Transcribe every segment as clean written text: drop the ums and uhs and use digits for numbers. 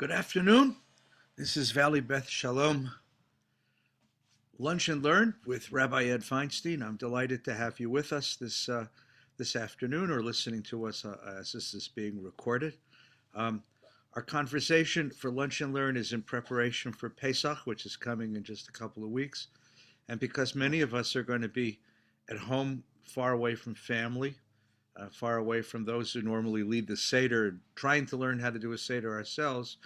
Good afternoon. This is Valley Beth Shalom Lunch and Learn with Rabbi Ed Feinstein. I'm delighted to have you with us this afternoon, or listening to us as this is being recorded. Um, our conversation for Lunch and Learn is in preparation for Pesach, which is coming in just a couple of weeks. And because many of us are going to be at home, far away from family, far away from those who normally lead the Seder, trying to learn how to do a Seder ourselves,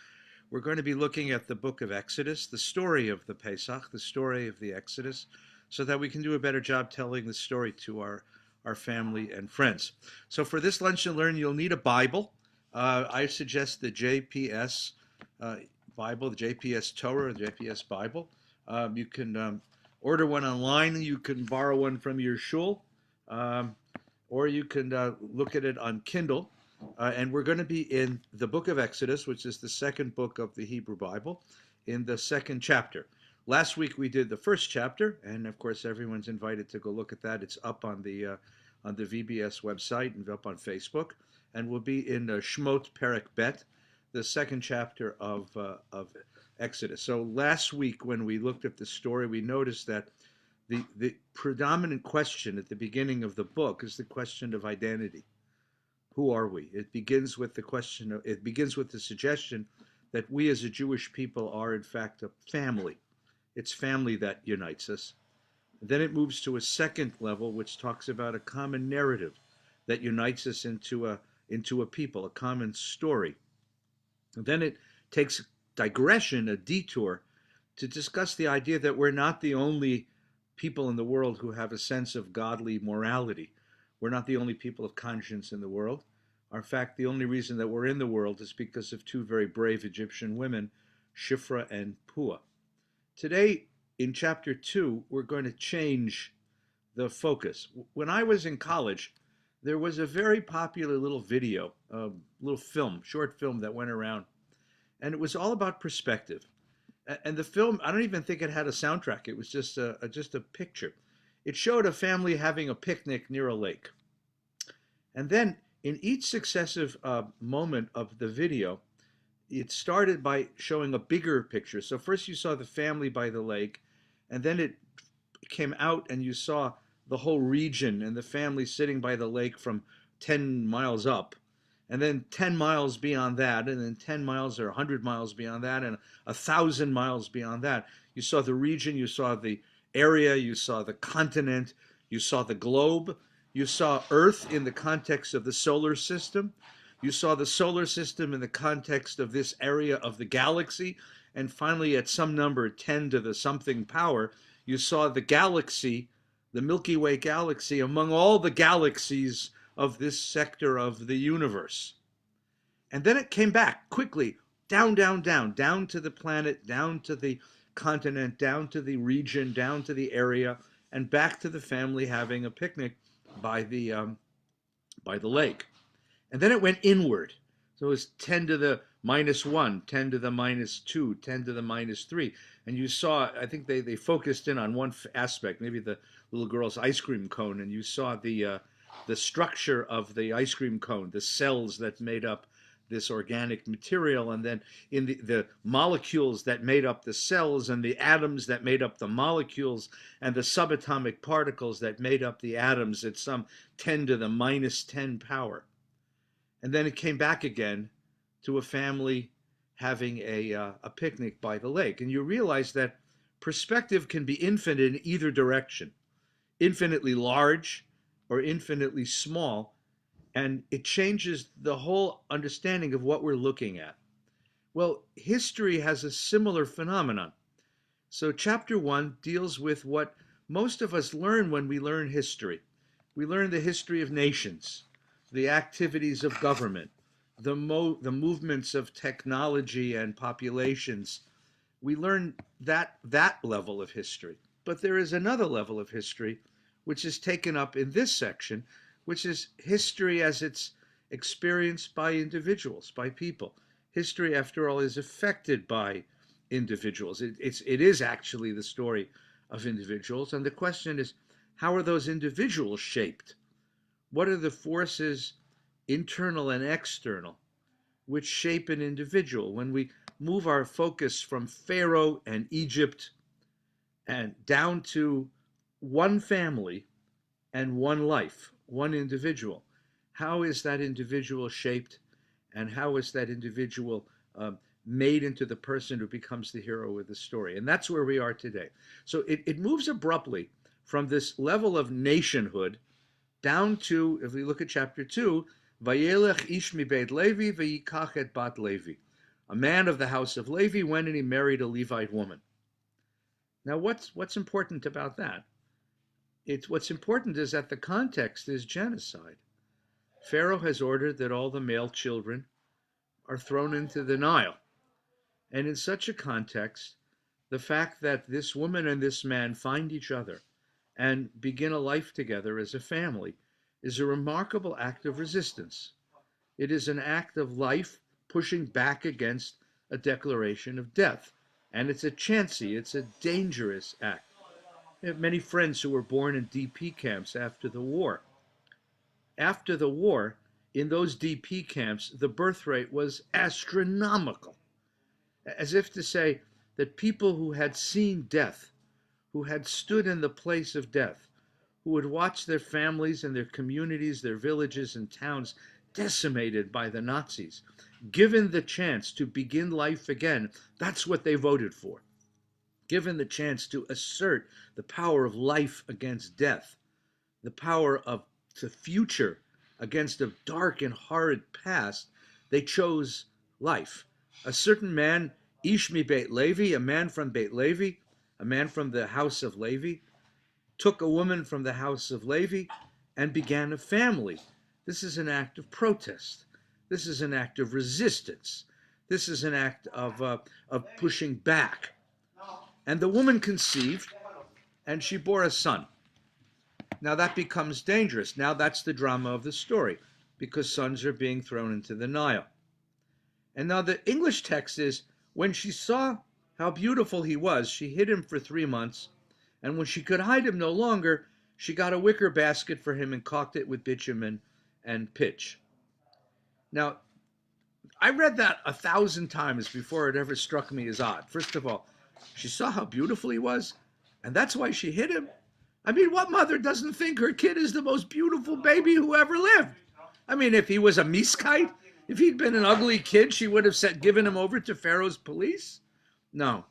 we're going to be looking at the book of Exodus, the story of the Pesach, the story of the Exodus, so that we can do a better job telling the story to our family and friends. So for this Lunch and Learn, you'll need a Bible. I suggest the JPS Bible, the JPS Torah, or the JPS Bible. You can order one online. You can borrow one from your shul. Or you can look at it on Kindle. And we're going to be in the book of Exodus, which is the second book of the Hebrew Bible, in the second chapter. Last week we did the first chapter, and of course everyone's invited to go look at that. It's up on the VBS website and up on Facebook. And we'll be in Shmot Perek Bet, the second chapter of Exodus. So last week when we looked at the story, we noticed that the predominant question at the beginning of the book is the question of identity. Who are we? It begins with the suggestion that we as a Jewish people are in fact a family. It's family that unites us. Then it moves to a second level, which talks about a common narrative that unites us into a people, a common story. And then it takes digression, a detour, to discuss the idea that we're not the only people in the world who have a sense of godly morality. We're not the only people of conscience in the world. In fact, the only reason that we're in the world is because of two very brave Egyptian women, Shifra and Puah. Today, in chapter 2, we're going to change the focus. When I was in college, there was a very popular little video, short film that went around, and it was all about perspective. And the film, I don't even think it had a soundtrack. It was just a picture. It showed a family having a picnic near a lake. And then in each successive moment of the video, it started by showing a bigger picture. So first you saw the family by the lake, and then it came out and you saw the whole region and the family sitting by the lake from 10 miles up. And then 10 miles beyond that, and then 10 miles or 100 miles beyond that, and 1,000 miles beyond that. You saw the region, you saw the area, you saw the continent, you saw the globe, you saw Earth in the context of the solar system, you saw the solar system in the context of this area of the galaxy, and finally at some number, 10 to the something power, you saw the galaxy, the Milky Way galaxy, among all the galaxies of this sector of the universe. And then it came back quickly, down to the planet, down to the continent, down to the region, down to the area, and back to the family having a picnic by the lake. And then it went inward. So it was 10 to the minus 1, 10 to the minus 2, 10 to the minus 3. And you saw, I think they focused in on one aspect, maybe the little girl's ice cream cone, and you saw the structure of the ice cream cone, the cells that made up this organic material, and then in the molecules that made up the cells, and the atoms that made up the molecules, and the subatomic particles that made up the atoms at some 10 to the minus 10 power. And then it came back again to a family having a picnic by the lake. And you realize that perspective can be infinite in either direction, infinitely large or infinitely small, and it changes the whole understanding of what we're looking at. Well, history has a similar phenomenon. So chapter 1 deals with what most of us learn when we learn history. We learn the history of nations, the activities of government, the movements of technology and populations. We learn that level of history. But there is another level of history which is taken up in this section, which is history as it's experienced by individuals, by people. History, after all, is affected by individuals. It is actually the story of individuals. And the question is, how are those individuals shaped? What are the forces, internal and external, which shape an individual? When we move our focus from Pharaoh and Egypt and down to one family and one life, one individual. How is that individual shaped, and how is that individual made into the person who becomes the hero of the story? And that's where we are today. So it moves abruptly from this level of nationhood down to, if we look at chapter 2, Vayelech ish mi beit Levi vayikach et bat Levi. A man of the house of Levi went and he married a Levite woman. Now, what's important about that? What's important is that the context is genocide. Pharaoh has ordered that all the male children are thrown into the Nile. And in such a context, the fact that this woman and this man find each other and begin a life together as a family is a remarkable act of resistance. It is an act of life pushing back against a declaration of death. And it's a chancy, it's a dangerous act. I have many friends who were born in DP camps after the war. After the war, in those DP camps, the birth rate was astronomical, as if to say that people who had seen death, who had stood in the place of death, who had watched their families and their communities, their villages and towns decimated by the Nazis, given the chance to begin life again, that's what they voted for. Given the chance to assert the power of life against death, the power of the future against a dark and horrid past, they chose life. A certain man, Ish mi Beit Levi, a man from Beit Levi, a man from the house of Levi, took a woman from the house of Levi and began a family. This is an act of protest. This is an act of resistance. This is an act of pushing back. And the woman conceived, and she bore a son. Now that becomes dangerous. Now that's the drama of the story, because sons are being thrown into the Nile. And now the English text is, when she saw how beautiful he was, she hid him for 3 months, and when she could hide him no longer, she got a wicker basket for him and caulked it with bitumen and pitch. Now, I read that 1,000 times before it ever struck me as odd. First of all, she saw how beautiful he was, and that's why she hid him. I mean, what mother doesn't think her kid is the most beautiful baby who ever lived? I mean, if he was a miskite, if he'd been an ugly kid, she would have given him over to Pharaoh's police? No,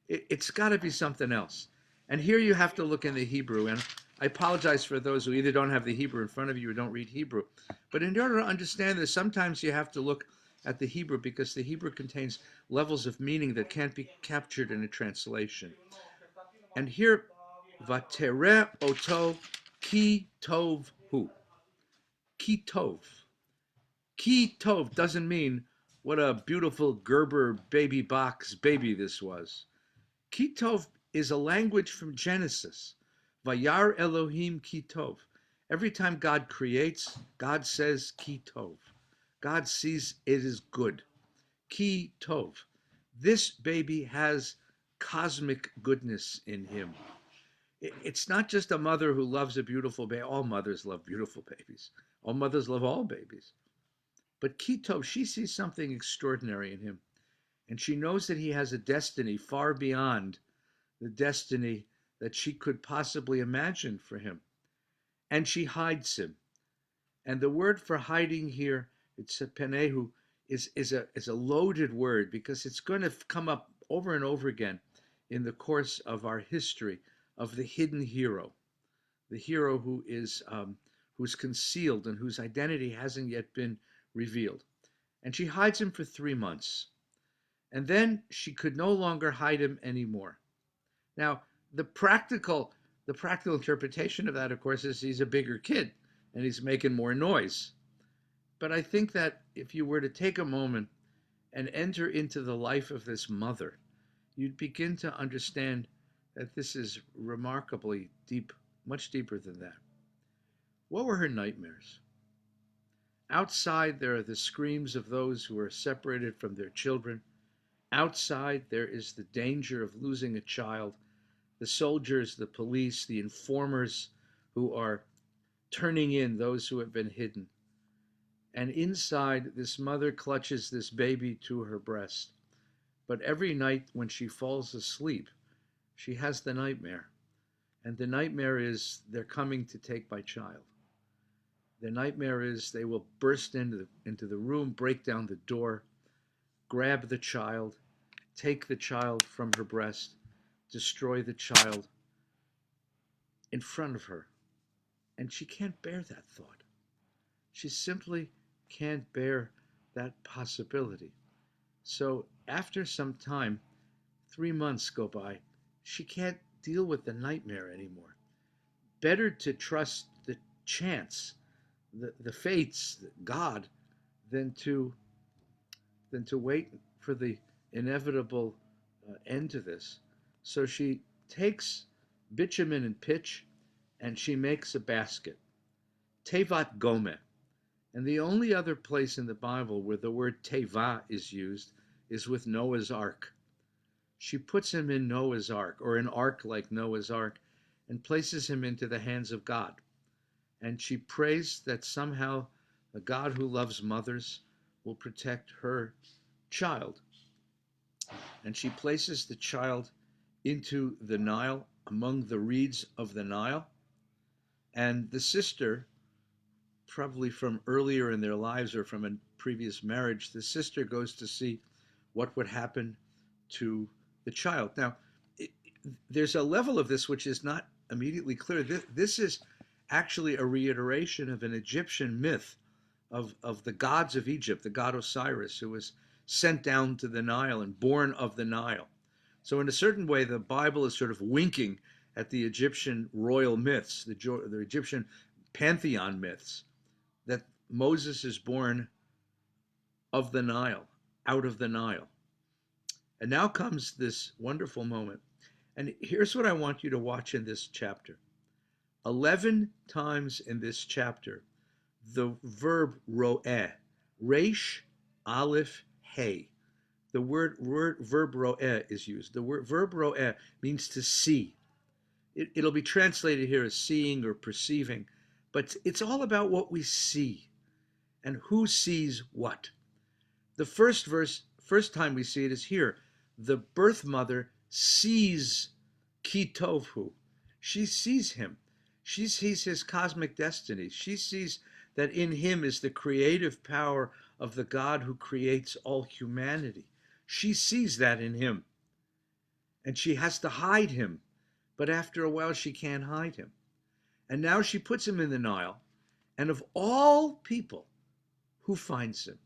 it's got to be something else. And here you have to look in the Hebrew, and I apologize for those who either don't have the Hebrew in front of you or don't read Hebrew. But in order to understand this, sometimes you have to look at the Hebrew, because the Hebrew contains levels of meaning that can't be captured in a translation. And here, Vatere oto ki tov hu. Ki tov. Ki tov doesn't mean what a beautiful Gerber baby box baby this was. Ki tov is a language from Genesis. Vayar Elohim ki tov. Every time God creates, God says ki tov. God sees it is good. Ki tov. This baby has cosmic goodness in him. It's not just a mother who loves a beautiful baby. All mothers love beautiful babies. All mothers love all babies. But ki tov, she sees something extraordinary in him. And she knows that he has a destiny far beyond the destiny that she could possibly imagine for him. And she hides him. And the word for hiding here, it's a penehu, is a loaded word, because it's going to come up over and over again in the course of our history of the hidden hero, the hero who is who's concealed and whose identity hasn't yet been revealed. And she hides him for 3 months. And then she could no longer hide him anymore. Now, the practical interpretation of that, of course, is he's a bigger kid and he's making more noise. But I think that if you were to take a moment and enter into the life of this mother, you'd begin to understand that this is remarkably deep, much deeper than that. What were her nightmares? Outside, there are the screams of those who are separated from their children. Outside, there is the danger of losing a child, the soldiers, the police, the informers who are turning in those who have been hidden. And inside, this mother clutches this baby to her breast. But every night when she falls asleep, she has the nightmare. And the nightmare is they're coming to take my child. The nightmare is they will burst into the room, break down the door, grab the child, take the child from her breast, destroy the child in front of her. And she can't bear that thought. She simply can't bear that possibility. So after some time, 3 months go by, she can't deal with the nightmare anymore. Better to trust the chance, the fates, God, than to wait for the inevitable end to this. So she takes bitumen and pitch and she makes a basket, tevat gomeh. And the only other place in the Bible where the word teva is used is with Noah's Ark. She puts him in Noah's Ark, or an ark like Noah's Ark, and places him into the hands of God. And she prays that somehow the God who loves mothers will protect her child. And she places the child into the Nile, among the reeds of the Nile. And the sister, probably from earlier in their lives or from a previous marriage, the sister goes to see what would happen to the child. Now, there's a level of this which is not immediately clear. This is actually a reiteration of an Egyptian myth of the gods of Egypt, the god Osiris, who was sent down to the Nile and born of the Nile. So in a certain way, the Bible is sort of winking at the Egyptian royal myths, the Egyptian pantheon myths, that Moses is born of the Nile, out of the Nile. And now comes this wonderful moment. And here's what I want you to watch in this chapter. 11 times in this chapter, the verb ro'eh, resh, aleph, hey. The verb ro'eh is used. The verb ro'eh means to see. It'll be translated here as seeing or perceiving, but it's all about what we see and who sees what. The first time we see it is here. The birth mother sees Kitovhu. She sees him. She sees his cosmic destiny. She sees that in him is the creative power of the God who creates all humanity. She sees that in him. And she has to hide him. But after a while, she can't hide him. And now she puts him in the Nile. And of all people, who finds him?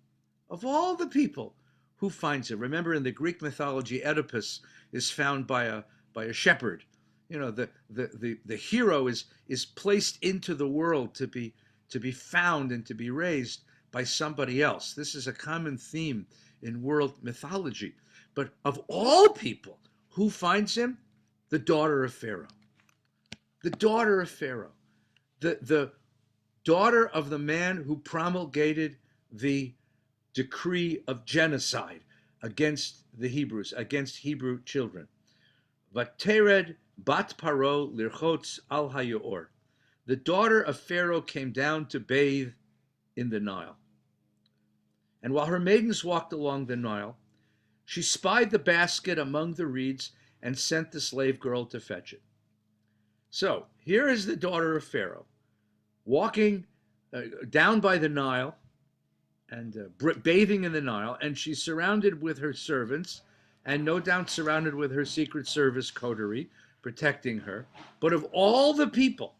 Of all the people, who finds him? Remember, in the Greek mythology, Oedipus is found by a shepherd. You know, the hero is placed into the world to be found and to be raised by somebody else. This is a common theme in world mythology. But of all people, who finds him? The daughter of Pharaoh. The daughter of Pharaoh. The daughter of the man who promulgated the decree of genocide against the Hebrews, against Hebrew children. Vatered bat paro lirchotz al hayor. The daughter of Pharaoh came down to bathe in the Nile. And while her maidens walked along the Nile, she spied the basket among the reeds and sent the slave girl to fetch it. So here is the daughter of Pharaoh walking down by the Nile and bathing in the Nile, and she's surrounded with her servants and no doubt surrounded with her Secret Service coterie protecting her. But of all the people,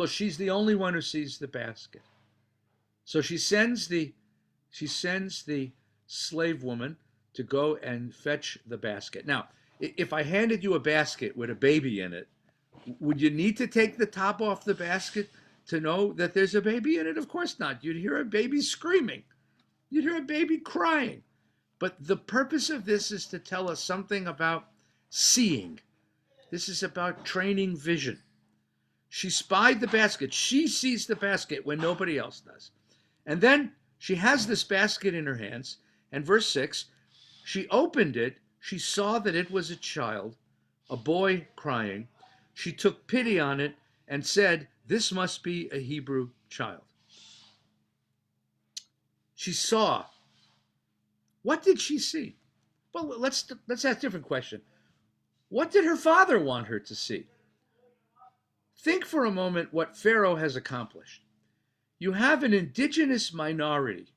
she's the only one who sees the basket. So she sends the slave woman to go and fetch the basket. Now, if I handed you a basket with a baby in it, would you need to take the top off the basket to know that there's a baby in it? Of course not. You'd hear a baby screaming. You'd hear a baby crying. But the purpose of this is to tell us something about seeing. This is about training vision. She spied the basket. She sees the basket when nobody else does. And then she has this basket in her hands. And verse 6, she opened it. She saw that it was a child, a boy crying. She took pity on it and said, "This must be a Hebrew child." She saw. What did she see? Well, let's ask a different question. What did her father want her to see? Think for a moment what Pharaoh has accomplished. You have an indigenous minority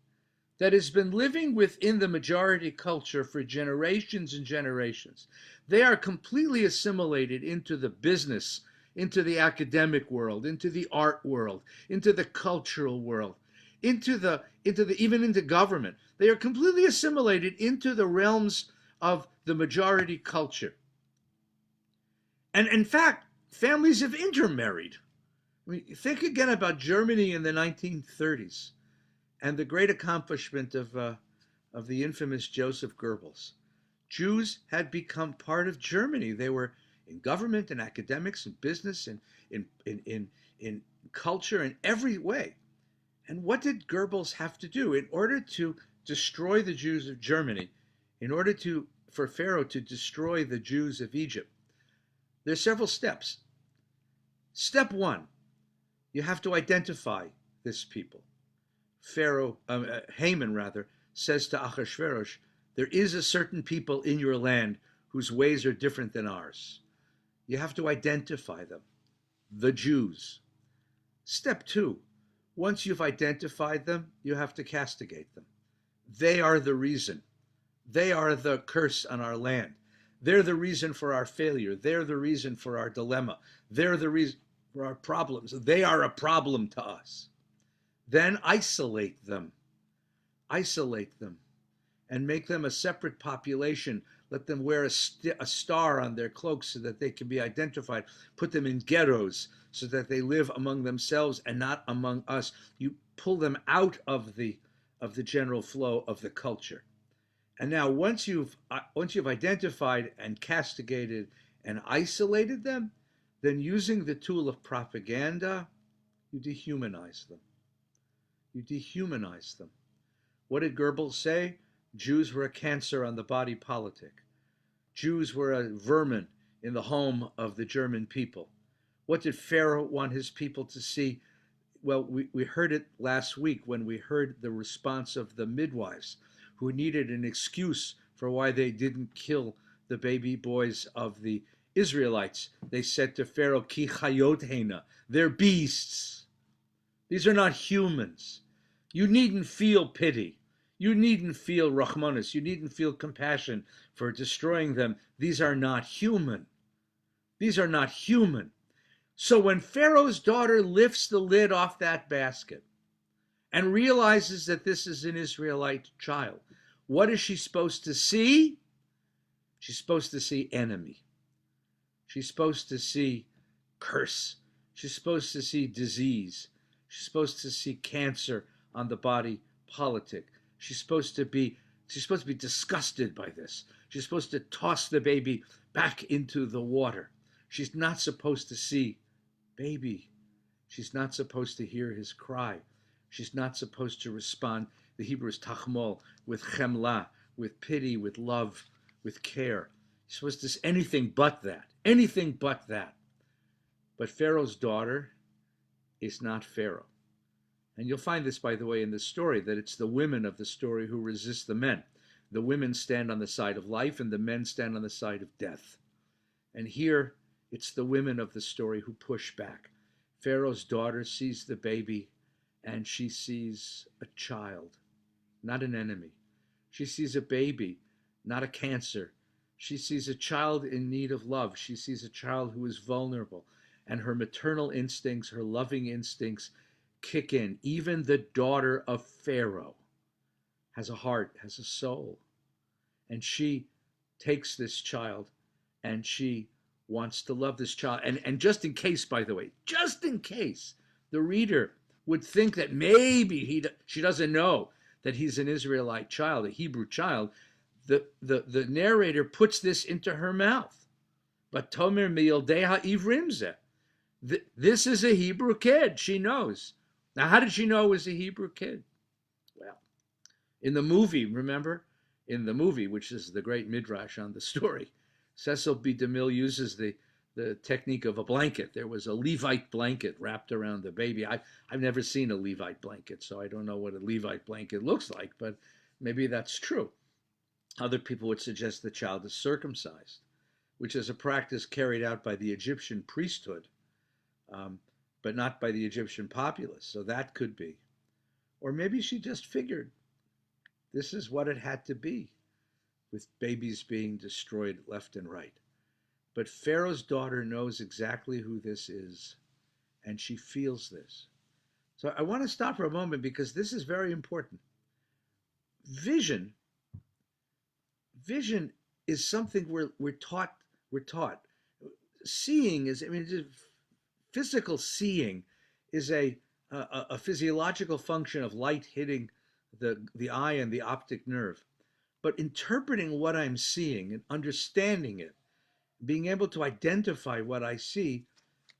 that has been living within the majority culture for generations and generations. They are completely assimilated into the business, into the academic world, into the art world, into the cultural world, even into government. They are completely assimilated into the realms of the majority culture. And in fact, families have intermarried. I mean, think again about Germany in the 1930s and the great accomplishment of the infamous Joseph Goebbels. Jews had become part of Germany. They were in government and academics and business and in culture in every way. And what did Goebbels have to do in order to destroy the Jews of Germany, in order for Pharaoh to destroy the Jews of Egypt? There's several steps. Step one, you have to identify this people. Haman rather, says to Ahasuerus, there is a certain people in your land whose ways are different than ours. You have to identify them, the Jews. Step two, once you've identified them, you have to castigate them. They are the reason. They are the curse on our land. They're the reason for our failure. They're the reason for our dilemma. They're the reason for our problems. They are a problem to us. Then isolate them, and make them a separate population. Let them wear a star on their cloaks so that they can be identified. Put them in ghettos so that they live among themselves and not among us. You pull them out of the general flow of the culture. And now once you've identified and castigated and isolated them, then using the tool of propaganda, you dehumanize them. You dehumanize them. What did Goebbels say? Jews were a cancer on the body politic. Jews were a vermin in the home of the German people. What did Pharaoh want his people to see? Well, we heard it last week when we heard the response of the midwives who needed an excuse for why they didn't kill the baby boys of the Israelites. They said to Pharaoh, Ki chayot hena, they're beasts. These are not humans. You needn't feel pity. You needn't feel rahmanis. You needn't feel compassion for destroying them. These are not human. These are not human. So when Pharaoh's daughter lifts the lid off that basket and realizes that this is an Israelite child, what is she supposed to see? She's supposed to see enemy. She's supposed to see curse. She's supposed to see disease. She's supposed to see cancer on the body politic. She's supposed to be disgusted by this. She's supposed to toss the baby back into the water. She's not supposed to see baby. She's not supposed to hear his cry. She's not supposed to respond, the Hebrew is tachmol, with chemla, with pity, with love, with care. She's supposed to say anything but that. Anything but that. But Pharaoh's daughter is not Pharaoh. And you'll find this, by the way, in the story, that it's the women of the story who resist the men. The women stand on the side of life and the men stand on the side of death. And here, it's the women of the story who push back. Pharaoh's daughter sees the baby and she sees a child, not an enemy. She sees a baby, not a cancer. She sees a child in need of love. She sees a child who is vulnerable. And her maternal instincts, her loving instincts kick in. Even the daughter of Pharaoh has a heart, has a soul. And she takes this child and she wants to love this child. And just in case, by the way, just in case the reader would think that maybe she doesn't know that he's an Israelite child, a Hebrew child, the narrator puts this into her mouth. But Tomer miyoldeha ivrimzeh. This is a Hebrew kid. She knows. Now, how did she know it was a Hebrew kid? Well, in the movie, remember? In the movie, which is the great midrash on the story, Cecil B. DeMille uses the technique of a blanket. There was a Levite blanket wrapped around the baby. I've never seen a Levite blanket, so I don't know what a Levite blanket looks like, but maybe that's true. Other people would suggest the child is circumcised, which is a practice carried out by the Egyptian priesthood, um, but not by the Egyptian populace. So that could be. Or maybe she just figured this is what it had to be, with babies being destroyed left and right. But Pharaoh's daughter knows exactly who this is, and she feels this. So I want to stop for a moment because this is very important. Vision, vision is something we're taught. We're taught. Seeing is, I mean, physical seeing is a physiological function of light hitting the eye and the optic nerve. But interpreting what I'm seeing and understanding it, being able to identify what I see,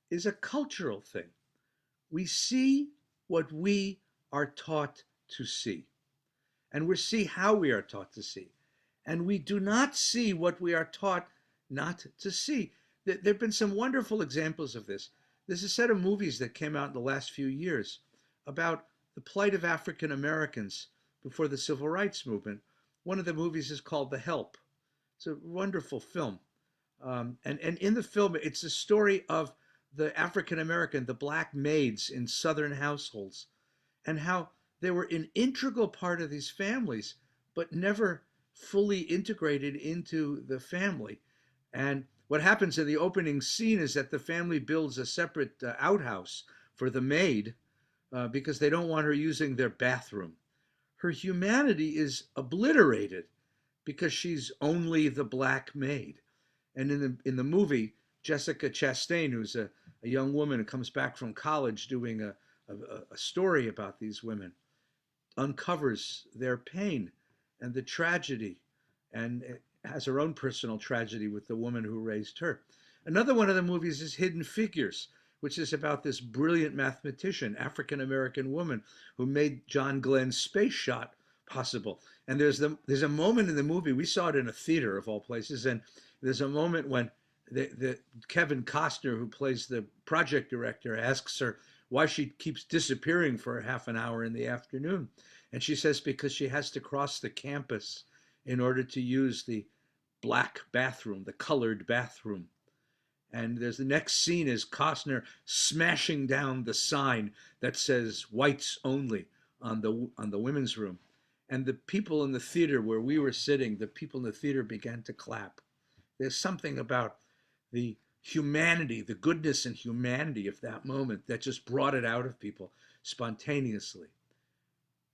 is a cultural thing. We see what we are taught to see, and we see how we are taught to see. And we do not see what we are taught not to see. There have been some wonderful examples of this. There's a set of movies that came out in the last few years about the plight of African Americans before the Civil Rights Movement. One of the movies is called The Help. It's a wonderful film. And in the film, it's a story of the African American, the black maids in Southern households, and how they were an integral part of these families, but never fully integrated into the family. And what happens in the opening scene is that the family builds a separate outhouse for the maid because they don't want her using their bathroom. Her humanity is obliterated because she's only the black maid. And in the movie, Jessica Chastain, who's a young woman who comes back from college doing a story about these women, uncovers their pain and the tragedy, and has her own personal tragedy with the woman who raised her. Another one of the movies is Hidden Figures, which is about this brilliant mathematician, African American woman, who made John Glenn's space shot possible. And there's a moment in the movie, we saw it in a theater of all places, and there's a moment when the Kevin Costner, who plays the project director, asks her why she keeps disappearing for half an hour in the afternoon. And she says because she has to cross the campus in order to use the black bathroom, the colored bathroom. And there's the next scene is Costner smashing down the sign that says whites only on the women's room. And the people in the theater where we were sitting, the people in the theater began to clap. There's something about the humanity, the goodness and humanity of that moment that just brought it out of people spontaneously.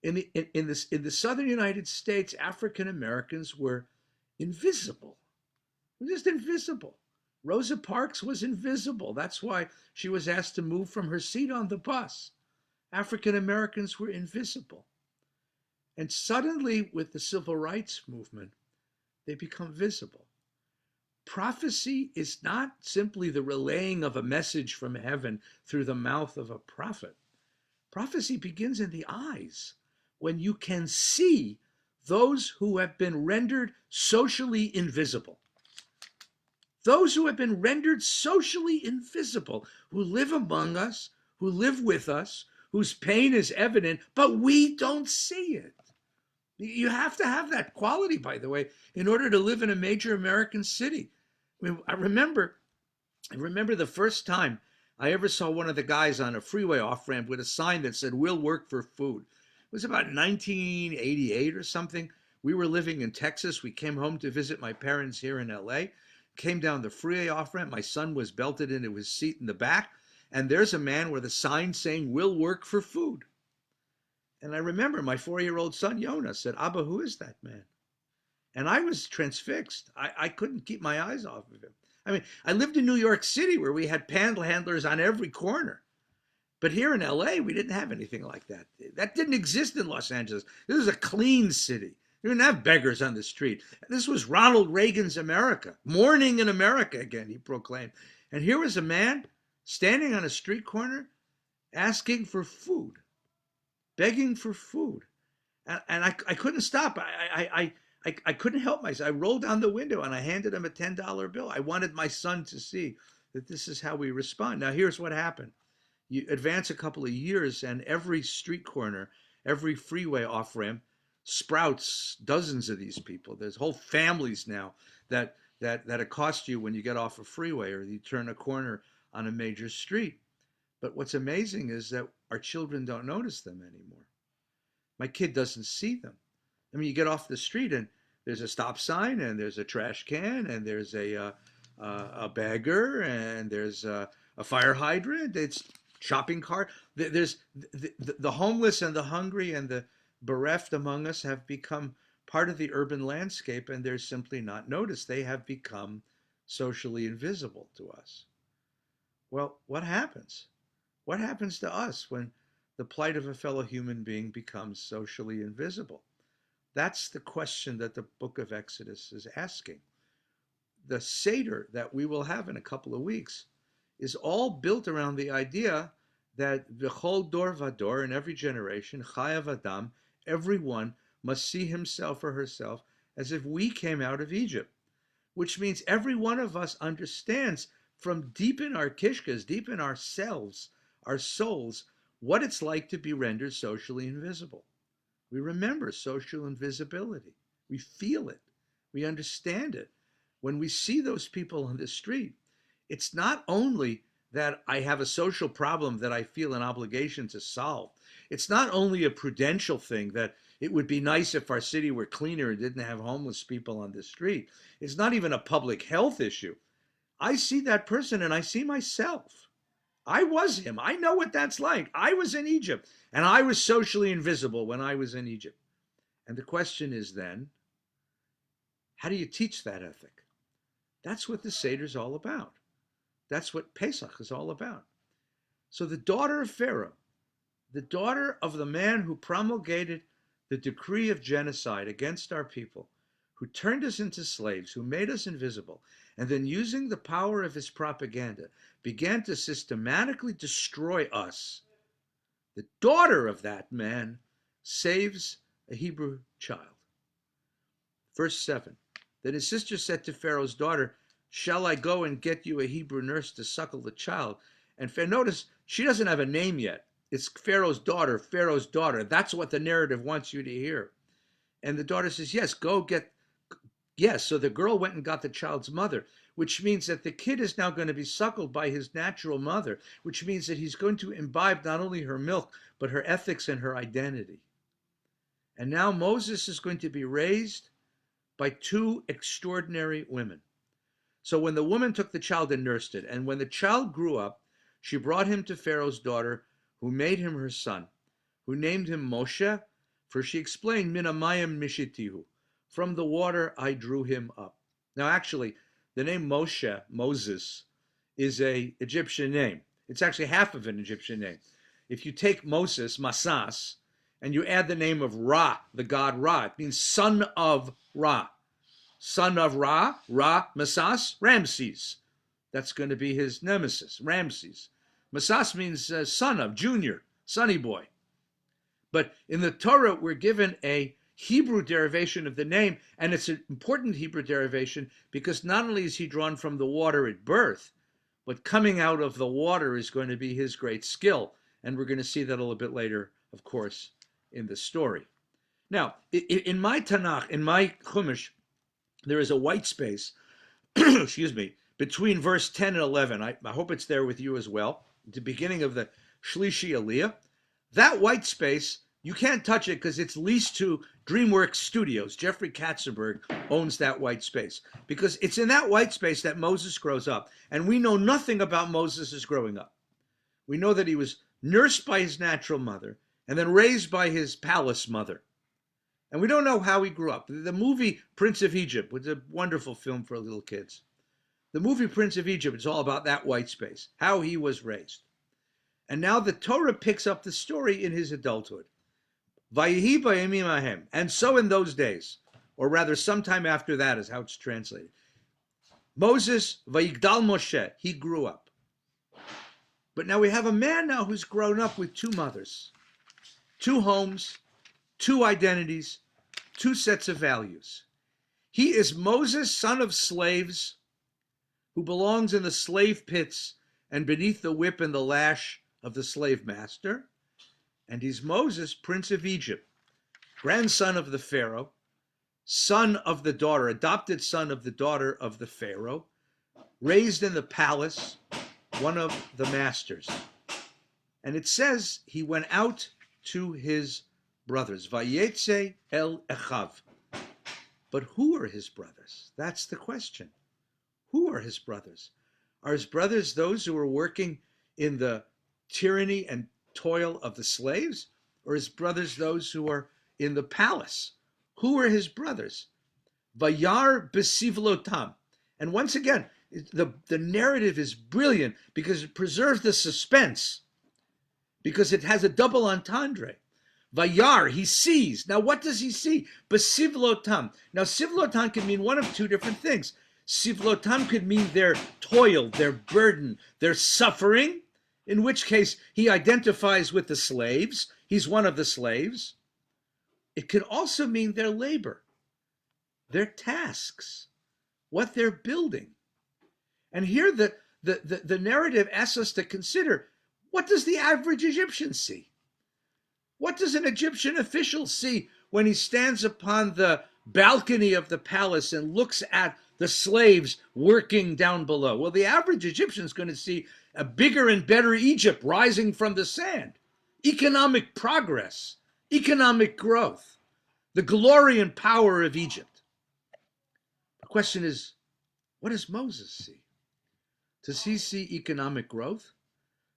In the southern United States, African Americans were invisible. Just invisible. Rosa Parks was invisible. That's why she was asked to move from her seat on the bus. African Americans were invisible. And suddenly, with the civil rights movement, they become visible. Prophecy is not simply the relaying of a message from heaven through the mouth of a prophet. Prophecy begins in the eyes, when you can see those who have been rendered socially invisible. Those who have been rendered socially invisible, who live among us, who live with us, whose pain is evident, but we don't see it. You have to have that quality, by the way, in order to live in a major American city. I remember the first time I ever saw one of the guys on a freeway off-ramp with a sign that said, "We'll work for food." It was about 1988 or something. We were living in Texas. We came home to visit my parents here in LA. Came down the freeway off-ramp. My son was belted into his seat in the back. And there's a man with a sign saying, "We'll work for food." And I remember my 4-year-old son, Yona, said, "Abba, who is that man?" And I was transfixed. I couldn't keep my eyes off of him. I mean, I lived in New York City where we had panhandlers on every corner. But here in LA, we didn't have anything like that. That didn't exist in Los Angeles. This was a clean city. We didn't have beggars on the street. This was Ronald Reagan's America. Morning in America again, he proclaimed. And here was a man standing on a street corner asking for food, begging for food. And I couldn't stop. I couldn't help myself. I rolled down the window and I handed him a $10 bill. I wanted my son to see that this is how we respond. Now, here's what happened. You advance a couple of years and every street corner, every freeway off-ramp sprouts dozens of these people. There's whole families now that accost you when you get off a freeway or you turn a corner on a major street. But what's amazing is that our children don't notice them anymore. My kid doesn't see them. I mean, you get off the street and there's a stop sign and there's a trash can and there's a bagger and there's a fire hydrant. It's shopping cart. There's the homeless and the hungry and the bereft among us have become part of the urban landscape, and they're simply not noticed. They have become socially invisible to us. Well, what happens? What happens to us when the plight of a fellow human being becomes socially invisible? That's the question that the book of Exodus is asking. The Seder that we will have in a couple of weeks is all built around the idea that v'chol dor vador, in every generation, chayav adam, everyone must see himself or herself as if we came out of Egypt, which means every one of us understands from deep in our kishkas, deep in ourselves, our souls, what it's like to be rendered socially invisible. We remember social invisibility. We feel it. We understand it. When we see those people on the street, it's not only that I have a social problem that I feel an obligation to solve. It's not only a prudential thing that it would be nice if our city were cleaner and didn't have homeless people on the street. It's not even a public health issue. I see that person and I see myself. I was him. I know what that's like. I was in Egypt and I was socially invisible when I was in Egypt. And the question is then, how do you teach that ethic? That's what the Seder is all about. That's what Pesach is all about. So the daughter of Pharaoh, the daughter of the man who promulgated the decree of genocide against our people, who turned us into slaves, who made us invisible, and then using the power of his propaganda, began to systematically destroy us. The daughter of that man saves a Hebrew child. Verse 7, then his sister said to Pharaoh's daughter, shall I go and get you a Hebrew nurse to suckle the child? And notice, she doesn't have a name yet. It's Pharaoh's daughter, Pharaoh's daughter. That's what the narrative wants you to hear. And the daughter says, yes, go get, yes. So the girl went and got the child's mother, which means that the kid is now going to be suckled by his natural mother, which means that he's going to imbibe not only her milk, but her ethics and her identity. And now Moses is going to be raised by two extraordinary women. So when the woman took the child and nursed it, and when the child grew up, she brought him to Pharaoh's daughter, who made him her son, who named him Moshe, for she explained, Minamayim mishitihu, from the water I drew him up. Now actually, the name Moshe, Moses, is an Egyptian name. It's actually half of an Egyptian name. If you take Moses, Masas, and you add the name of Ra, the god Ra, it means son of Ra. Son of Ra, Ra, Masas, Ramses. That's going to be his nemesis, Ramses. Masas means son of, junior, sonny boy. But in the Torah, we're given a Hebrew derivation of the name, and it's an important Hebrew derivation because not only is he drawn from the water at birth, but coming out of the water is going to be his great skill. And we're going to see that a little bit later, of course, in the story. Now, in my Tanakh, in my Chumash, there is a white space, excuse me, between verse 10 and 11. I hope it's there with you as well. At the beginning of the Shlishi Aliyah. That white space, you can't touch it because it's leased to DreamWorks Studios. Jeffrey Katzenberg owns that white space because it's in that white space that Moses grows up. And we know nothing about Moses' growing up. We know that he was nursed by his natural mother and then raised by his palace mother. And we don't know how he grew up. The movie Prince of Egypt was a wonderful film for little kids. The movie Prince of Egypt is all about that white space, how he was raised. And now the Torah picks up the story in his adulthood. Vayehi bayimim ahem. And so in those days, or rather sometime after that is how it's translated. Moses, Vayigdal Moshe, he grew up. But now we have a man now who's grown up with two mothers, two homes, two identities, two sets of values. He is Moses, son of slaves, who belongs in the slave pits and beneath the whip and the lash of the slave master. And he's Moses, prince of Egypt, grandson of the Pharaoh, son of the daughter, adopted son of the daughter of the Pharaoh, raised in the palace, one of the masters. And it says he went out to his brothers. Vayetze el Echav. But who are his brothers? That's the question. Who are his brothers? Are his brothers those who are working in the tyranny and toil of the slaves? Or his brothers those who are in the palace? Who are his brothers? Vayar besivlotam. And once again, the narrative is brilliant because it preserves the suspense, because it has a double entendre. Vayar, he sees. Now, what does he see? Besivlotam. Now, sivlotam can mean one of two different things. Sivlotam could mean their toil, their burden, their suffering, in which case he identifies with the slaves. He's one of the slaves. It could also mean their labor, their tasks, what they're building. And here the narrative asks us to consider, what does the average Egyptian see? What does an Egyptian official see when he stands upon the balcony of the palace and looks at the slaves working down below? Well, the average Egyptian is going to see a bigger and better Egypt rising from the sand, economic progress, economic growth, the glory and power of Egypt. The question is, what does Moses see? Does he see economic growth?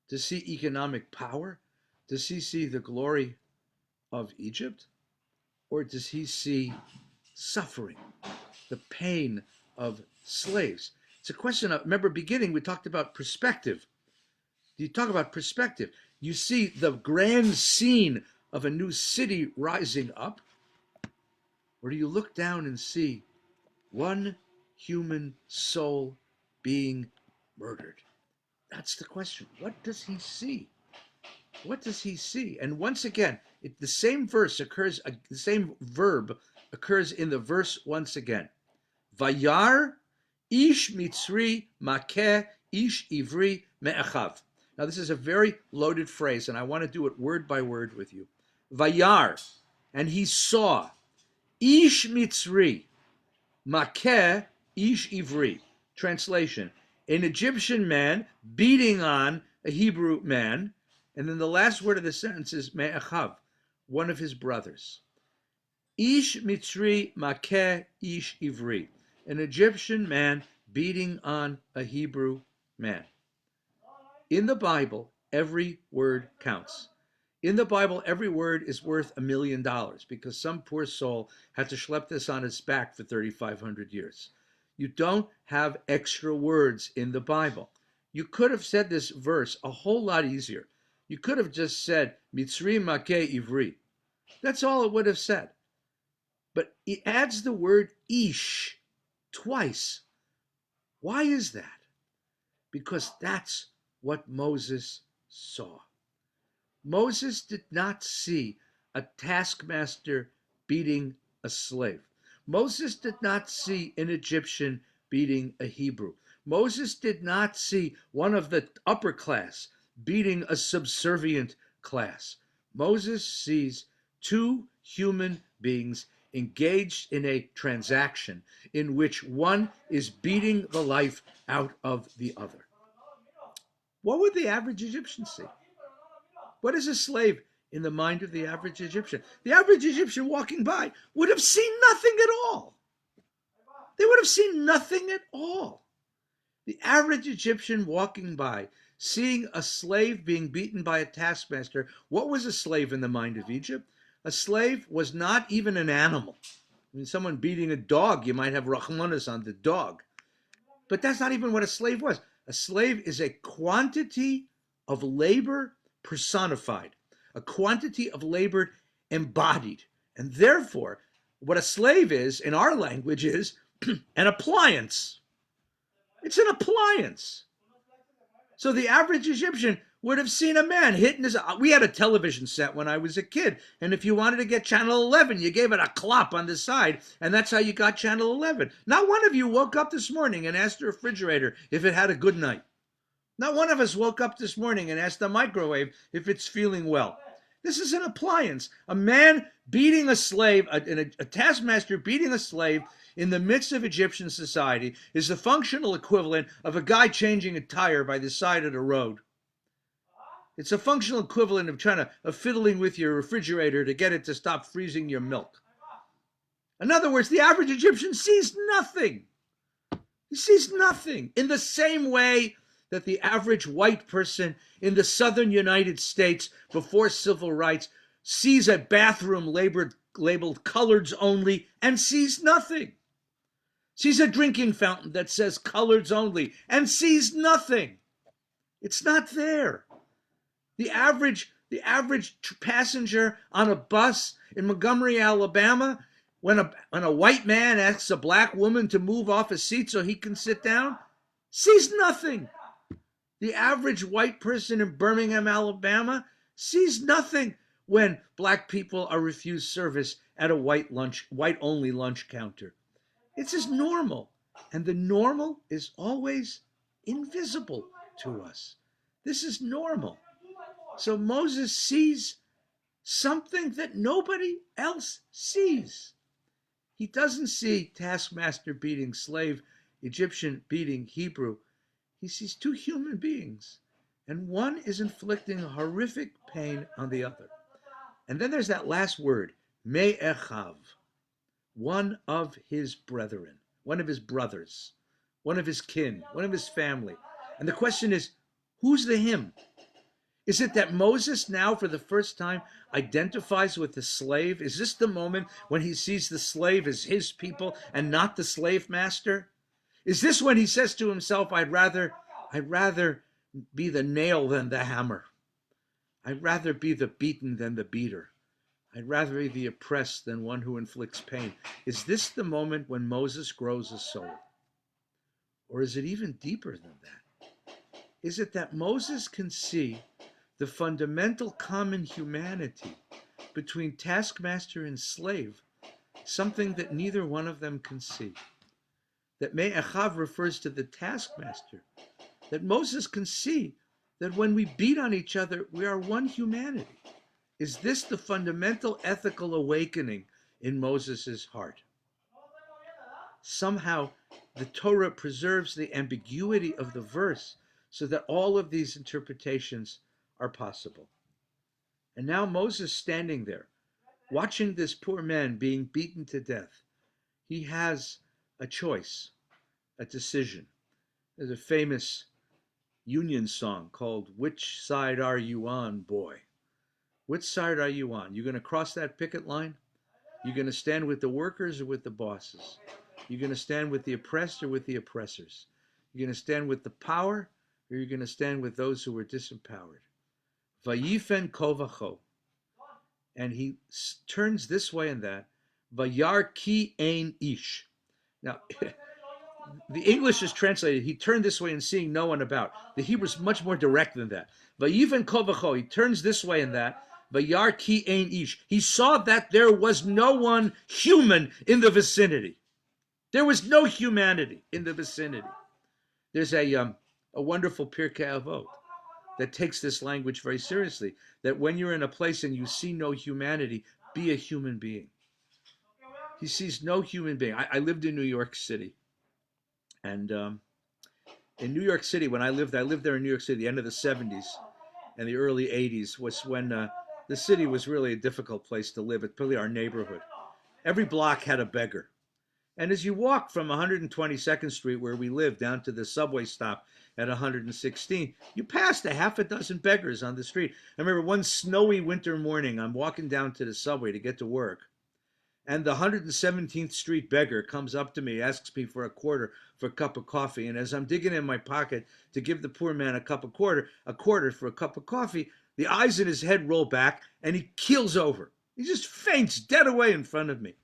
Does he see economic power? Does he see the glory of Egypt? Or does he see suffering, the pain of slaves? It's a question of, remember beginning, we talked about perspective. You talk about perspective. You see the grand scene of a new city rising up, or do you look down and see one human soul being murdered? That's the question. What does he see? What does he see? And once again, the same verse occurs, the same verb occurs in the verse once again. Vayar ish mitzri makeh ish ivri me'achav. Now this is a very loaded phrase, and I want to do it word by word with you. Vayar, and he saw, ish mitzri makeh ish ivri. Translation: an Egyptian man beating on a Hebrew man. And then the last word of the sentence is me'achav, one of his brothers. Ish mitzri makeh ish ivri, an Egyptian man beating on a Hebrew man. In the Bible, every word counts. In the Bible, every word is worth $1 million because some poor soul had to schlep this on his back for 3,500 years. You don't have extra words in the Bible. You could have said this verse a whole lot easier. You could have just said, Mitzri makeh ivri. That's all it would have said. But it adds the word ish twice. Why is that? Because that's what Moses saw. Moses did not see a taskmaster beating a slave. Moses did not see an Egyptian beating a Hebrew. Moses did not see one of the upper class beating a subservient class. Moses sees two human beings engaged in a transaction in which one is beating the life out of the other. What would the average Egyptian see? What is a slave in the mind of the average Egyptian? The average Egyptian walking by would have seen nothing at all. They would have seen nothing at all. The average Egyptian walking by, seeing a slave being beaten by a taskmaster. What was a slave in the mind of Egypt? A slave was not even an animal. I mean, someone beating a dog, you might have rachmanas on the dog. But that's not even what a slave was. A slave is a quantity of labor personified, a quantity of labor embodied. And therefore, what a slave is, in our language, is an appliance. It's an appliance. So the average Egyptian would have seen a man hitting his... We had a television set when I was a kid, and if you wanted to get Channel 11, you gave it a clop on the side, and that's how you got Channel 11. Not one of you woke up this morning and asked the refrigerator if it had a good night. Not one of us woke up this morning and asked the microwave if it's feeling well. This is an appliance. A man beating a slave, a taskmaster beating a slave in the midst of Egyptian society is the functional equivalent of a guy changing a tire by the side of the road. It's a functional equivalent of fiddling with your refrigerator to get it to stop freezing your milk. In other words, the average Egyptian sees nothing. He sees nothing. In the same way that the average white person in the southern United States before civil rights sees a bathroom labeled coloreds only and sees nothing. Sees a drinking fountain that says coloreds only and sees nothing. It's not there. The average passenger on a bus in Montgomery, Alabama, when a white man asks a black woman to move off a seat so he can sit down, sees nothing. The average white person in Birmingham, Alabama, sees nothing when black people are refused service at a white-only lunch counter. It's just normal. And the normal is always invisible to us. This is normal. So Moses sees something that nobody else sees. He doesn't see taskmaster beating slave, Egyptian beating Hebrew. He sees two human beings, and one is inflicting a horrific pain on the other. And then there's that last word, me'echav, one of his brethren, one of his brothers, one of his kin, one of his family. And the question is, who's the him? Is it that Moses now, for the first time, identifies with the slave? Is this the moment when he sees the slave as his people and not the slave master? Is this when he says to himself, I'd rather be the nail than the hammer. I'd rather be the beaten than the beater. I'd rather be the oppressed than one who inflicts pain. Is this the moment when Moses grows a soul? Or is it even deeper than that? Is it that Moses can see the fundamental common humanity between taskmaster and slave, something that neither one of them can see? That Me'echav refers to the taskmaster, that Moses can see that when we beat on each other, we are one humanity. Is this the fundamental ethical awakening in Moses' heart? Somehow, the Torah preserves the ambiguity of the verse so that all of these interpretations are possible. And now Moses standing there, watching this poor man being beaten to death, he has a choice, a decision. There's a famous Union song called "Which Side Are You On, Boy?" Which side are you on? You're going to cross that picket line? You're going to stand with the workers or with the bosses? You're going to stand with the oppressed or with the oppressors? You're going to stand with the power or you're going to stand with those who are disempowered? Vayifen kovacho. And he turns this way and that. Vayar ki ein ish. Now, the English is translated, he turned this way and seeing no one about. The Hebrew is much more direct than that. Vayifen kovacho. He turns this way and that. Vayar ki ein ish. He saw that there was no one human in the vicinity. There was no humanity in the vicinity. There's a wonderful Pirkei Avot that takes this language very seriously, that when you're in a place and you see no humanity, be a human being. He sees no human being. I lived in New York City. And in New York City, when I lived there in New York City, the end of the 70s and the early 80s was when the city was really a difficult place to live, particularly our neighborhood. Every block had a beggar. And as you walk from 122nd Street, where we live, down to the subway stop at 116, you passed a half a dozen beggars on the street. I remember one snowy winter morning, I'm walking down to the subway to get to work, and the 117th Street beggar comes up to me, asks me for a quarter for a cup of coffee. And as I'm digging in my pocket to give the poor man a quarter for a cup of coffee, the eyes in his head roll back and he keels over. He just faints dead away in front of me.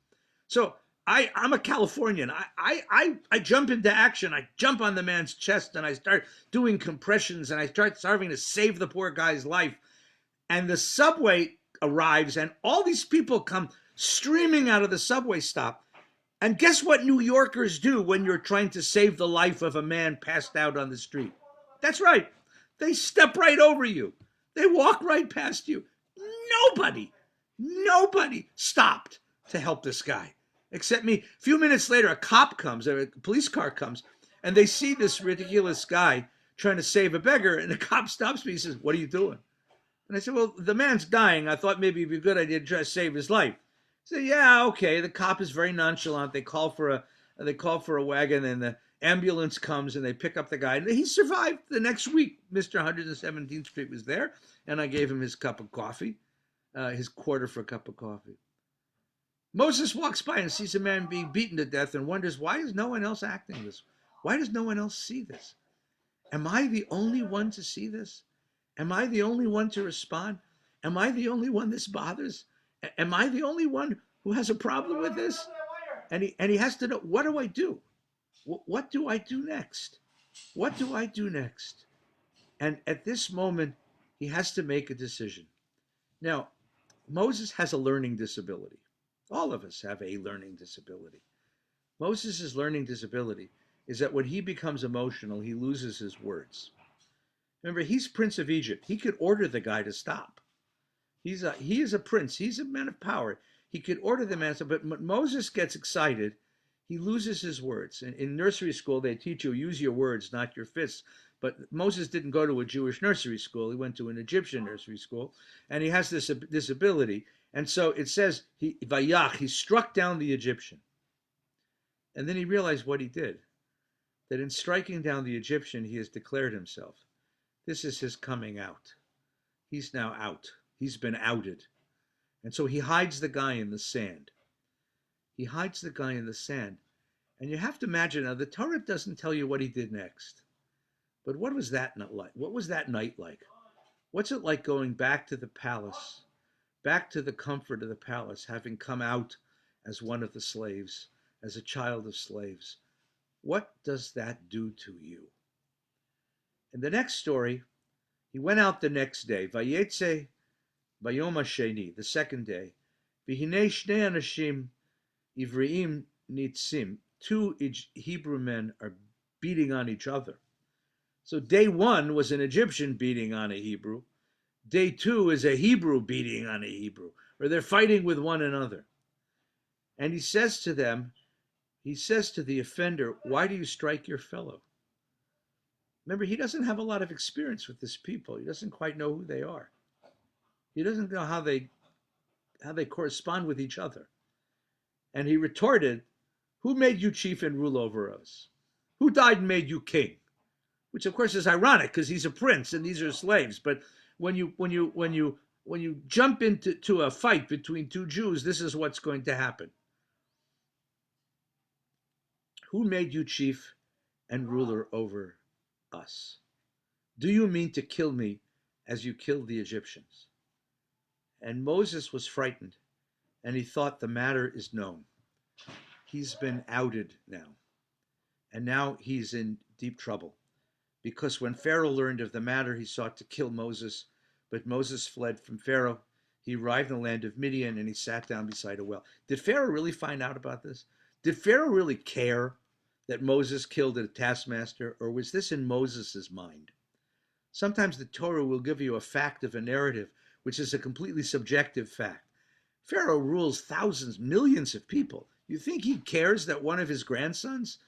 So I'm a Californian. I jump into action. I jump on the man's chest and I start doing compressions and I start starving to save the poor guy's life. And the subway arrives and all these people come streaming out of the subway stop. And guess what New Yorkers do when you're trying to save the life of a man passed out on the street? That's right. They step right over you. They walk right past you. Nobody stopped to help this guy except me. A few minutes later, a cop comes, a police car comes, and they see this ridiculous guy trying to save a beggar, and the cop stops me. He says, "What are you doing?" And I said, "Well, the man's dying. I thought maybe it'd be a good idea to try to save his life." He said, "Yeah, okay." The cop is very nonchalant. They call for a wagon, and the ambulance comes, and they pick up the guy. And he survived. The next week, Mr. 117th Street was there, and I gave him his cup of coffee, his quarter for a cup of coffee. Moses walks by and sees a man being beaten to death and wonders, why is no one else acting this? Why does no one else see this? Am I the only one to see this? Am I the only one to respond? Am I the only one this bothers? Am I the only one who has a problem with this? And he has to know, what do I do? What do I do next? What do I do next? And at this moment, he has to make a decision. Now, Moses has a learning disability. All of us have a learning disability. Moses' learning disability is that when he becomes emotional, he loses his words. Remember, he's Prince of Egypt. He could order the guy to stop. He is a prince. He's a man of power. He could order the man to stop. But when Moses gets excited, he loses his words. In nursery school, they teach you use your words, not your fists. But Moses didn't go to a Jewish nursery school. He went to an Egyptian nursery school, and he has this ability. And so it says, he struck down the Egyptian. And then he realized what he did, that in striking down the Egyptian, he has declared himself. This is his coming out. He's now out. He's been outed. And so he hides the guy in the sand. He hides the guy in the sand. And you have to imagine, now the Torah doesn't tell you what he did next. But what was that night like? What was that night like? What's it like going back to the palace, back to the comfort of the palace, having come out as one of the slaves, as a child of slaves? What does that do to you? In the next story, he went out the next day, Vayetze Bayom HaSheni, the second day, V'hinei shnei anashim ivriim nitzim, two Hebrew men are beating on each other. So day one was an Egyptian beating on a Hebrew. Day two is a Hebrew beating on a Hebrew, or they're fighting with one another. And he says to the offender, why do you strike your fellow? Remember, he doesn't have a lot of experience with this people. He doesn't quite know who they are. He doesn't know how they correspond with each other. And he retorted, who made you chief and rule over us? Who died and made you king? Which of course is ironic because he's a prince and these are slaves. But when you jump into a fight between two Jews, this is what's going to happen. Who made you chief and ruler over us? Do you mean to kill me as you killed the Egyptians? And Moses was frightened, and he thought the matter is known. He's been outed now, and now he's in deep trouble. Because when Pharaoh learned of the matter, he sought to kill Moses, but Moses fled from Pharaoh. He arrived in the land of Midian, and he sat down beside a well. Did Pharaoh really find out about this? Did Pharaoh really care that Moses killed a taskmaster, or was this in Moses' mind? Sometimes the Torah will give you a fact of a narrative, which is a completely subjective fact. Pharaoh rules thousands, millions of people. You think he cares that one of his grandsons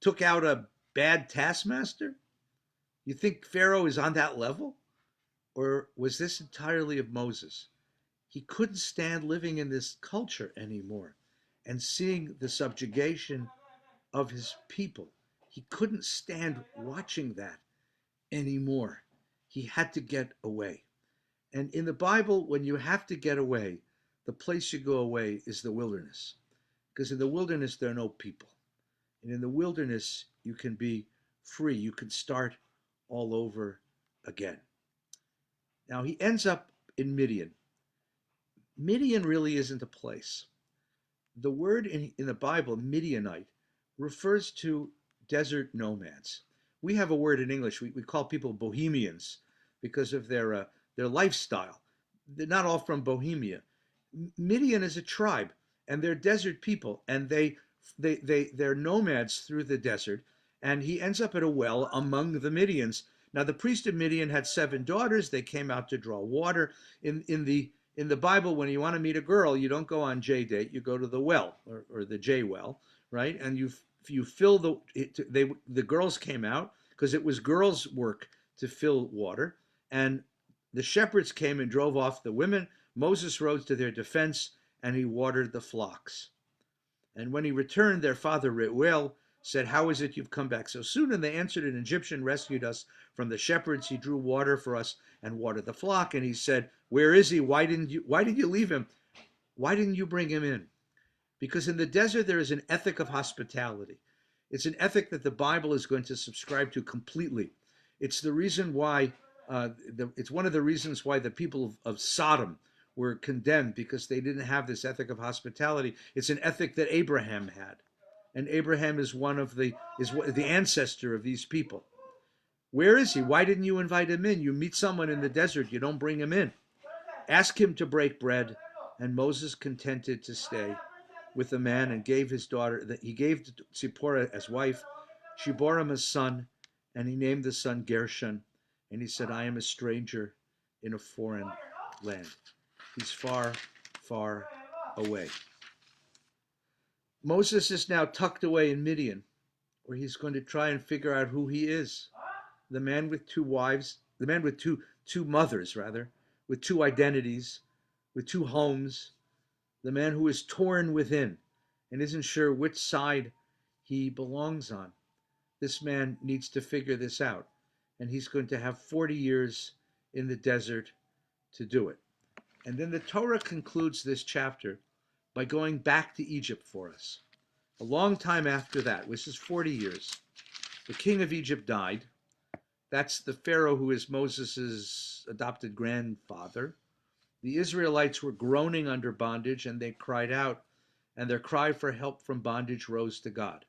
took out a bad taskmaster? You think Pharaoh is on that level? Or was this entirely of Moses? He couldn't stand living in this culture anymore and seeing the subjugation of his people. He couldn't stand watching that anymore. He had to get away. And in the Bible, when you have to get away, the place you go away is the wilderness. Because in the wilderness, there are no people. And in the wilderness, you can be free. You can start all over again. Now, he ends up in Midian. Midian really isn't a place. The word in the Bible, Midianite, refers to desert nomads. We have a word in English. We call people Bohemians because of their lifestyle. They're not all from Bohemia. Midian is a tribe, and they're desert people, and they're nomads through the desert. And he ends up at a well among the Midians. Now, the priest of Midian had 7 daughters. They came out to draw water. In the In the Bible, when you want to meet a girl, you don't go on J date. You go to the well or the J well, right? And you fill the girls came out because it was girls' work to fill water, and the shepherds came and drove off the women. Moses rose to their defense, and he watered the flocks. And when he returned, their father Reuel said, "How is it you've come back so soon?" And they answered, "An Egyptian rescued us from the shepherds. He drew water for us and watered the flock." And he said, "Where is he? Why did you leave him? Why didn't you bring him in?" Because in the desert there is an ethic of hospitality. It's an ethic that the Bible is going to subscribe to completely. It's the reason why it's one of the reasons why the people of Sodom were condemned, because they didn't have this ethic of hospitality. It's an ethic that Abraham had, and Abraham is the ancestor of these people. Where is he? Why didn't you invite him in? You meet someone in the desert, you don't bring him in. Ask him to break bread. And Moses contented to stay with the man and gave his daughter, that he gave to Zipporah as wife. She bore him a son, and he named the son Gershon. And he said, "I am a stranger in a foreign land." He's far, far away. Moses is now tucked away in Midian, where he's going to try and figure out who he is. The man with two wives, the man with two mothers, rather, with two identities, with two homes, the man who is torn within and isn't sure which side he belongs on. This man needs to figure this out, and he's going to have 40 years in the desert to do it. And then the Torah concludes this chapter by going back to Egypt for us. A long time after that, which is 40 years, the king of Egypt died. That's the Pharaoh who is Moses' adopted grandfather. The Israelites were groaning under bondage, and they cried out, and their cry for help from bondage rose to God.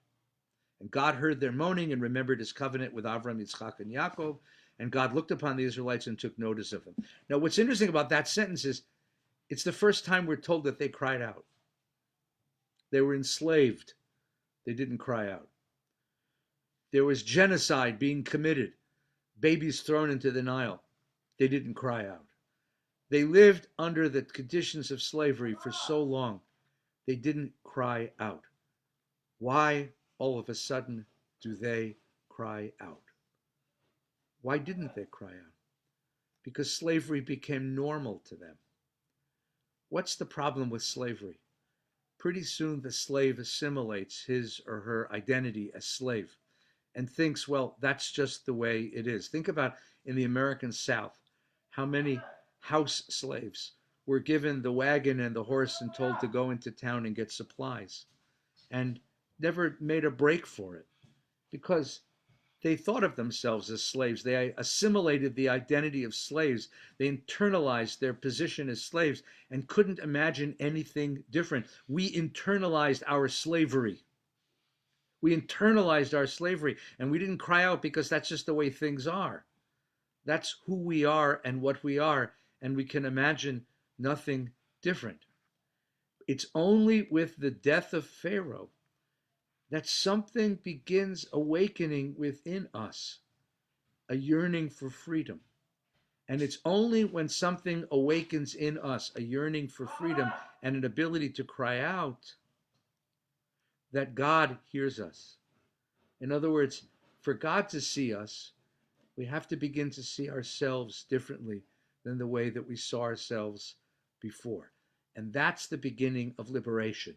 And God heard their moaning and remembered his covenant with Avram, Yitzchak, and Yaakov, and God looked upon the Israelites and took notice of them. Now, what's interesting about that sentence is it's the first time we're told that they cried out. They were enslaved. They didn't cry out. There was genocide being committed, babies thrown into the Nile. They didn't cry out. They lived under the conditions of slavery for so long, they didn't cry out. Why, all of a sudden, do they cry out? Why didn't they cry out? Because slavery became normal to them. What's the problem with slavery? Pretty soon the slave assimilates his or her identity as slave and thinks, well, that's just the way it is. Think about in the American South, how many house slaves were given the wagon and the horse and told to go into town and get supplies, and never made a break for it because they thought of themselves as slaves. They assimilated the identity of slaves. They internalized their position as slaves and couldn't imagine anything different. We internalized our slavery. We internalized our slavery, and we didn't cry out because that's just the way things are. That's who we are and what we are, and we can imagine nothing different. It's only with the death of Pharaoh that something begins awakening within us, a yearning for freedom. And it's only when something awakens in us, a yearning for freedom and an ability to cry out, that God hears us. In other words, for God to see us, we have to begin to see ourselves differently than the way that we saw ourselves before. And that's the beginning of liberation.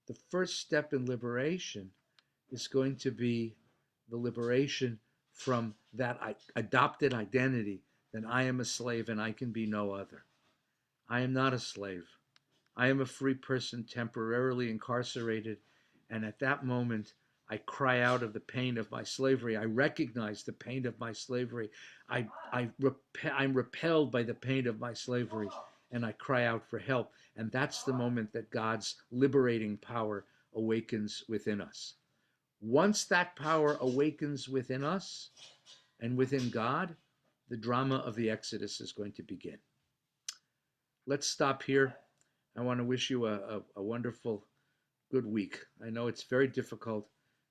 The first step in liberation is going to be the liberation from that adopted identity that I am a slave and I can be no other. I am not a slave. I am a free person temporarily incarcerated, and at that moment I cry out of the pain of my slavery. I recognize the pain of my slavery. I'm repelled by the pain of my slavery, and I cry out for help. And that's the moment that God's liberating power awakens within us. Once that power awakens within us and within God, the drama of the Exodus is going to begin. Let's stop here. I want to wish you a wonderful, good week. I know it's very difficult.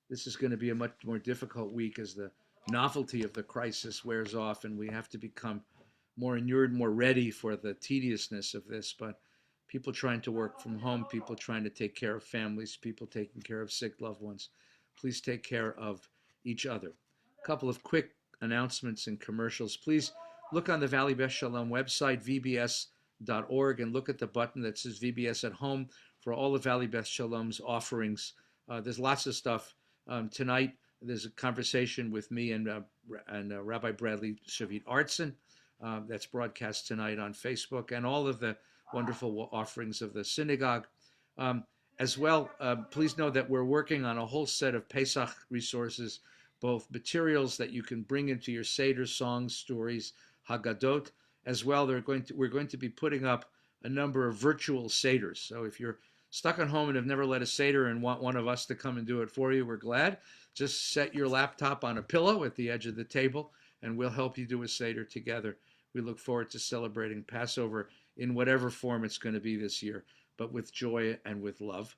This is going to be a much more difficult week as the novelty of the crisis wears off and we have to become more inured, more ready for the tediousness of this, but people trying to work from home, people trying to take care of families, people taking care of sick loved ones. Please take care of each other. A couple of quick announcements and commercials. Please look on the Valley Beth Shalom website, vbs.org, and look at the button that says VBS at Home for all of Valley Beth Shalom's offerings. There's lots of stuff. Tonight, there's a conversation with me and Rabbi Bradley Shavit Artson that's broadcast tonight on Facebook, and all of the wonderful offerings of the synagogue. Um, as well, please know that we're working on a whole set of Pesach resources, both materials that you can bring into your Seder songs, stories, Haggadot, as well. We're going to be putting up a number of virtual Seders. So if you're stuck at home and have never led a Seder and want one of us to come and do it for you, we're glad. Just set your laptop on a pillow at the edge of the table, and we'll help you do a Seder together. We look forward to celebrating Passover in whatever form it's going to be this year, but with joy and with love.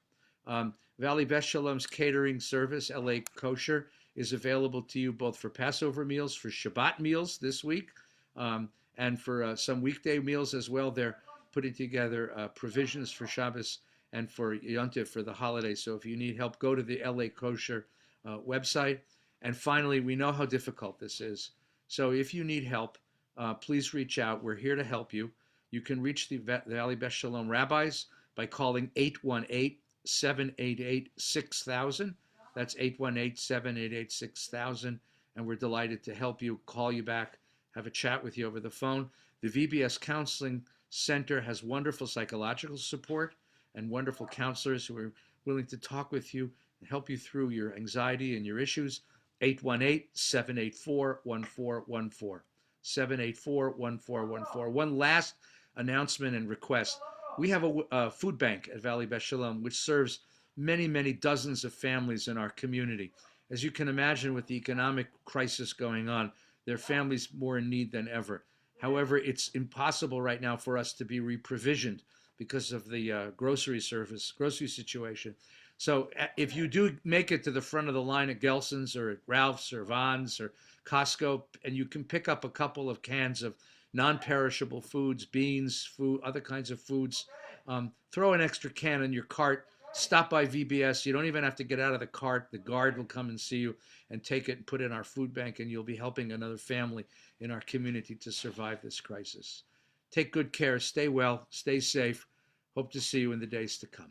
Valley Beth Shalom's catering service, LA Kosher, is available to you both for Passover meals, for Shabbat meals this week, and for some weekday meals as well. They're putting together provisions for Shabbos and for Yontif for the holiday. So if you need help, go to the LA Kosher website. And finally, we know how difficult this is. So if you need help, please reach out. We're here to help you. You can reach the Valley Beth Shalom rabbis by calling 818-788-6000. That's 818-788-6000. And we're delighted to help you, call you back, have a chat with you over the phone. The VBS Counseling Center has wonderful psychological support and wonderful counselors who are willing to talk with you and help you through your anxiety and your issues. 818-784-1414. 784-1414. One last announcement and request. We have a food bank at Valley Beth Shalom, which serves many, many dozens of families in our community. As you can imagine, with the economic crisis going on, there are families more in need than ever. However, it's impossible right now for us to be reprovisioned because of the grocery situation. So if you do make it to the front of the line at Gelson's or at Ralph's or Vons or Costco, and you can pick up a couple of cans of non-perishable foods, beans, food, other kinds of foods, throw an extra can in your cart, stop by VBS. You don't even have to get out of the cart. The guard will come and see you and take it and put it in our food bank, and you'll be helping another family in our community to survive this crisis. Take good care. Stay well. Stay safe. Hope to see you in the days to come.